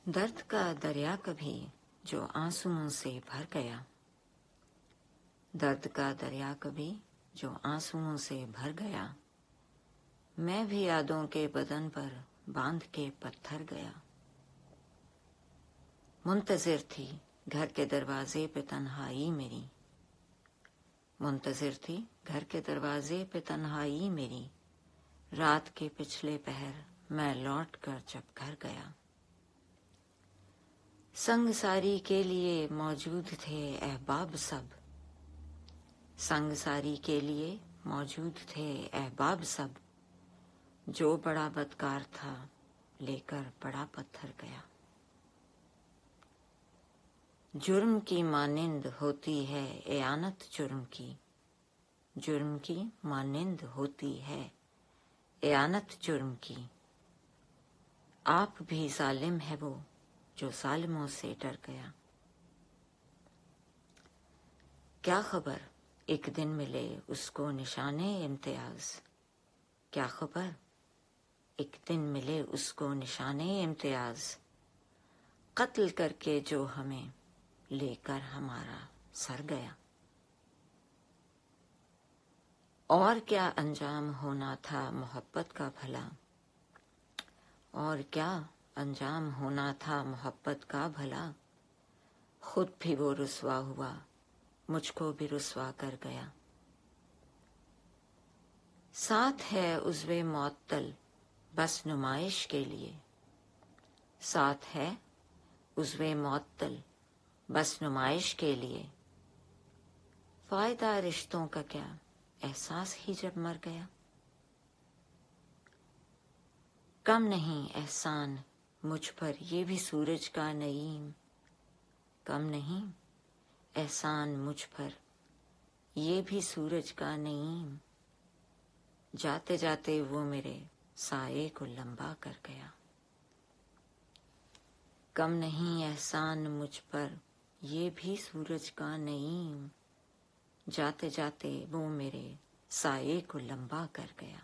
درد کا دریا کبھی جو آنسوؤں سے بھر گیا، درد کا دریا کبھی جو آنسوؤں سے بھر گیا، میں بھی یادوں کے بدن پر باندھ کے پتھر گیا۔ منتظر تھی گھر کے دروازے پہ تنہائی میری، منتظر تھی گھر کے دروازے پہ تنہائی میری، رات کے پچھلے پہر میں لوٹ کر جب گھر گیا۔ سنگ ساری کے لیے موجود تھے احباب سب، سنگ ساری کے لیے موجود تھے احباب سب، جو بڑا بدکار تھا لے کر بڑا پتھر گیا۔ جرم کی مانند ہوتی ہے اعانت جرم کی، جرم کی مانند ہوتی ہے اعانت جرم کی، آپ بھی ظالم ہے وہ جو ظالموں سے ڈر گیا۔ کیا خبر ایک دن ملے اس کو نشانے امتیاز، کیا خبر ایک دن ملے اس کو نشانے امتیاز، قتل کر کے جو ہمیں لے کر ہمارا سر گیا۔ اور کیا انجام ہونا تھا محبت کا بھلا، اور کیا انجام ہونا تھا محبت کا بھلا، خود بھی وہ رسوا ہوا مجھ کو بھی رسوا کر گیا۔ ساتھ ہے عضو معطل بس نمائش کے لیے، ساتھ ہے عضو معطل بس نمائش کے لیے، فائدہ رشتوں کا کیا احساس ہی جب مر گیا۔ کم نہیں احسان مجھ پر یہ بھی سورج کا نعیم، کم نہیں احسان مجھ پر یہ بھی سورج کا نعیم، جاتے جاتے وہ میرے سائے کو لمبا کر گیا۔ کم نہیں احسان مجھ پر یہ بھی سورج کا نعیم، جاتے جاتے وہ میرے سائے کو لمبا کر گیا۔